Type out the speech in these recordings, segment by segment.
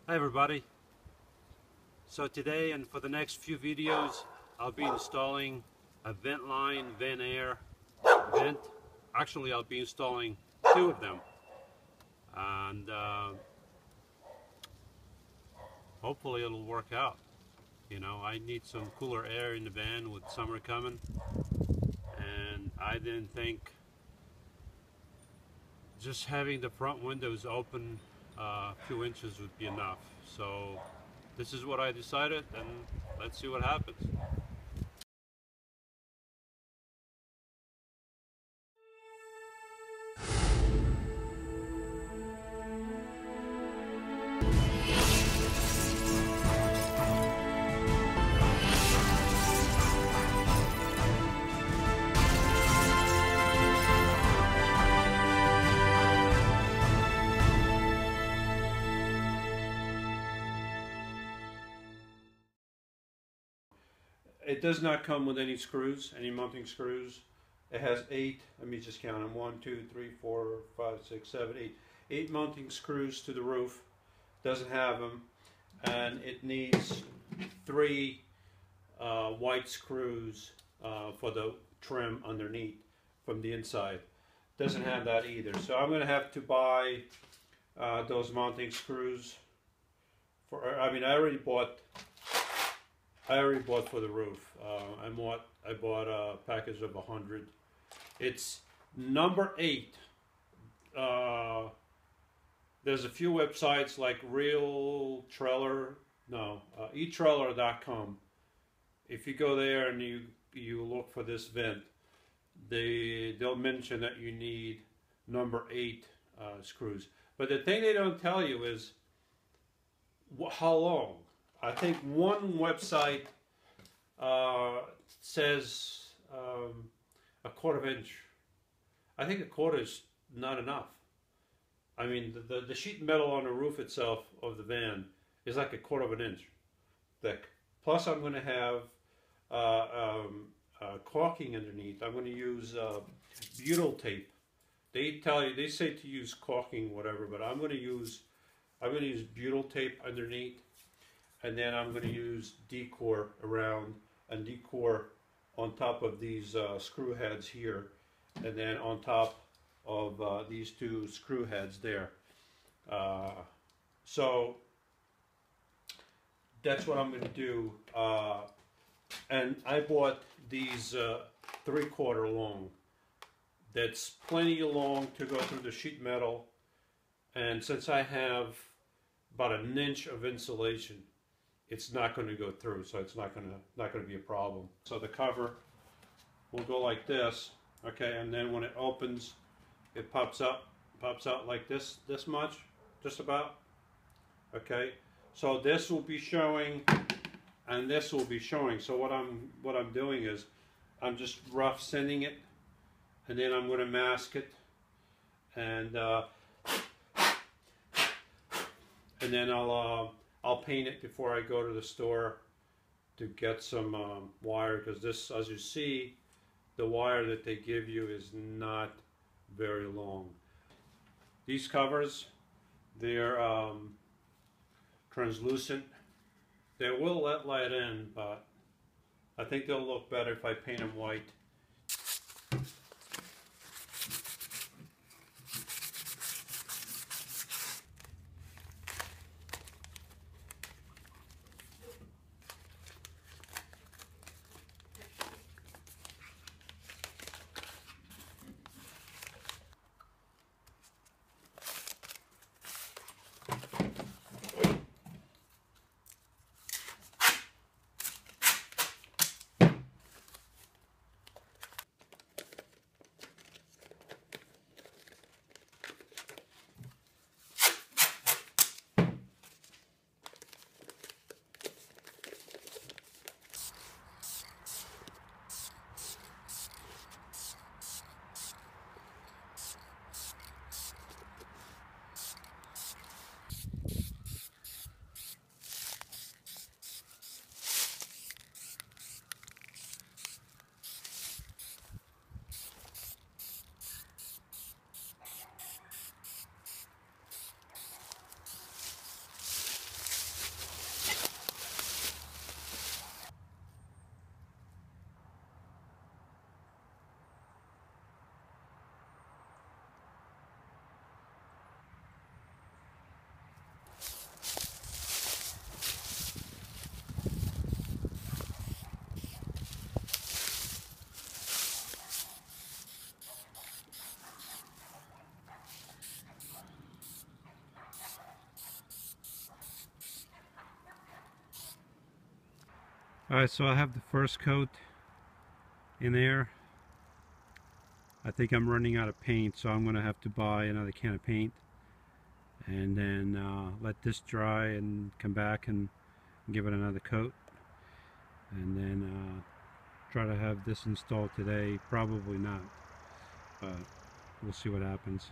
Hi everybody. So today and for the next few videos I'll be installing a VentLine VanAir vent. Actually I'll be installing two of them, and hopefully it'll work out. You know, I need some cooler air in the van with summer coming, and I didn't think just having the front windows open a few inches would be enough. So this is what I decided, and let's see what happens. It does not come with any screws, any mounting screws. It has 8, let me just count them, 1, 2, 3, 4, 5, 6, 7, 8. 8 mounting screws to the roof. Doesn't have them. And it needs 3 white screws for the trim underneath from the inside. Doesn't have that either. So I'm going to have to buy those mounting screws. I already bought for the roof. I bought a package of 100. It's number 8. There's a few websites like eTrailer.com. If you go there and you look for this vent, they'll mention that you need number 8 screws. But the thing they don't tell you is how long. I think one website says a quarter of an inch. I think a quarter is not enough. I mean, the sheet metal on the roof itself of the van is like a quarter of an inch thick. Plus I'm going to have caulking underneath. I'm going to use butyl tape. They say to use caulking, whatever, but I'm going to use butyl tape underneath. And then I'm going to use decor around and decor on top of these screw heads here, and then on top of these 2 screw heads there. So that's what I'm going to do. And I bought these 3/4 long. That's plenty long to go through the sheet metal. And since I have about an inch of insulation, it's not going to go through, so it's not going to be a problem. So the cover will go like this, okay, and then when it opens, it pops out like this much, just about, okay. So this will be showing, and this will be showing. So what I'm doing is I'm just rough sanding it, and then I'm going to mask it, and then I'll paint it before I go to the store to get some wire, because this, as you see, the wire that they give you is not very long. These covers, they're translucent. They will let light in, but I think they'll look better if I paint them white. Alright, so I have the first coat in there. I think I'm running out of paint, so I'm going to have to buy another can of paint and then let this dry and come back and give it another coat, and then try to have this installed today. Probably not, but we'll see what happens.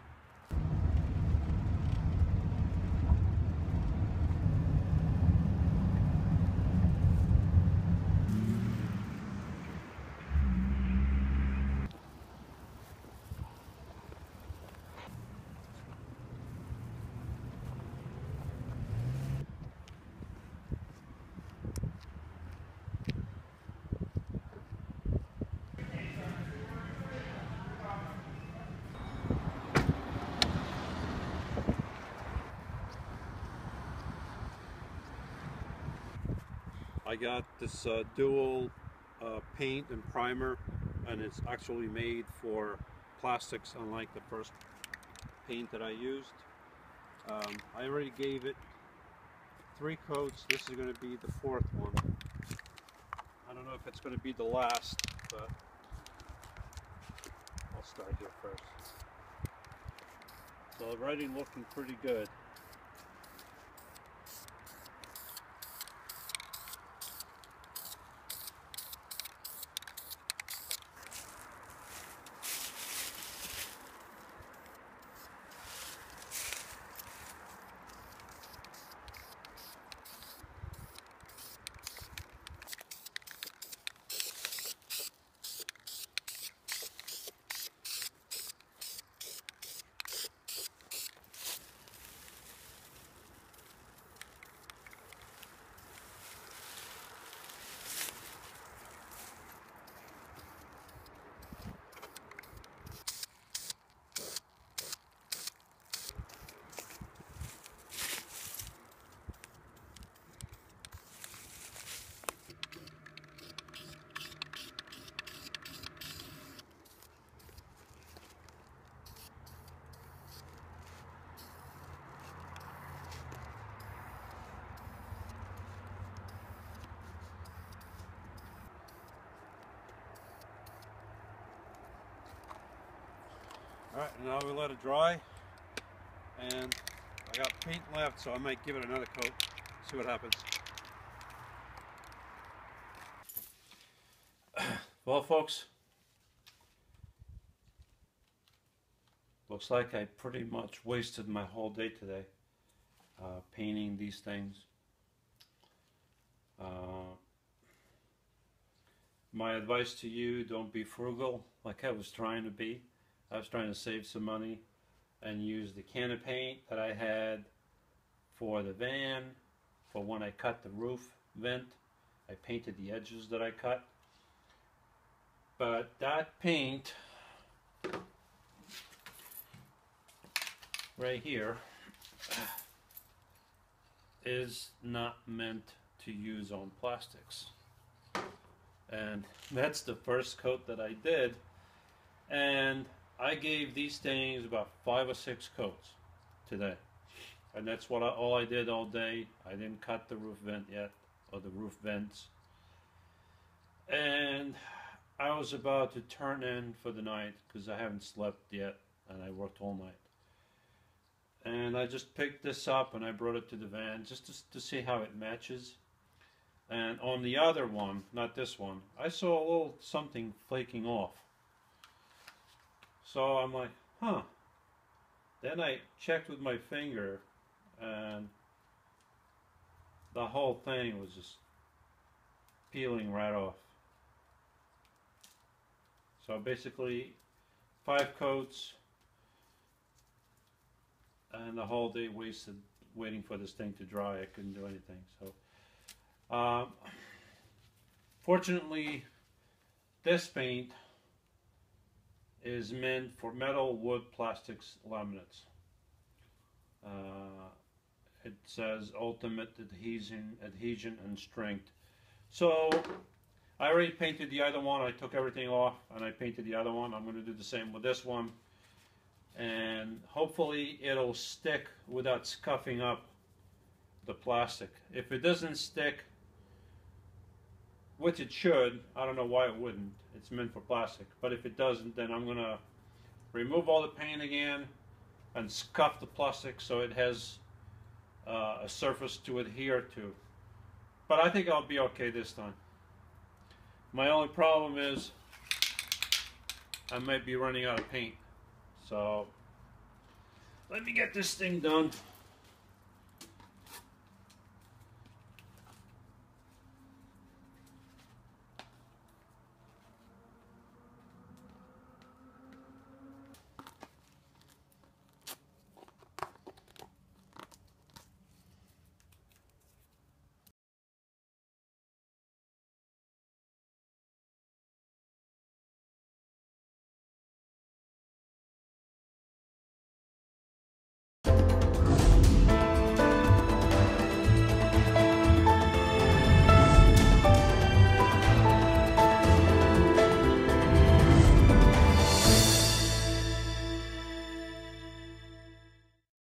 I got this dual paint and primer, and it's actually made for plastics, unlike the first paint that I used. I already gave it 3 coats. This is going to be the 4th one. I don't know if it's going to be the last, but I'll start here first. So the writing looking pretty good. Alright, now we let it dry, and I got paint left, so I might give it another coat, see what happens. Well, folks, looks like I pretty much wasted my whole day today painting these things. My advice to you, don't be frugal like I was trying to be. I was trying to save some money and use the can of paint that I had for the van, for when I cut the roof vent. I painted the edges that I cut. But that paint right here is not meant to use on plastics. And that's the first coat that I did. And I gave these things about 5 or 6 coats today, and that's what all I did all day. I didn't cut the roof vent yet, or the roof vents, and I was about to turn in for the night because I haven't slept yet and I worked all night. And I just picked this up and I brought it to the van just to see how it matches. And on the other one, not this one, I saw a little something flaking off. So I'm like, huh. Then I checked with my finger, and the whole thing was just peeling right off. So basically 5 coats and the whole day wasted waiting for this thing to dry. I couldn't do anything. So fortunately, this paint is meant for metal, wood, plastics, laminates. It says ultimate adhesion and strength. So I already painted the other one. I took everything off and I painted the other one. I'm going to do the same with this one, and hopefully it'll stick without scuffing up the plastic. If it doesn't stick, which it should. I don't know why it wouldn't. It's meant for plastic. But if it doesn't, then I'm going to remove all the paint again and scuff the plastic so it has a surface to adhere to. But I think I'll be okay this time. My only problem is I might be running out of paint. So let me get this thing done.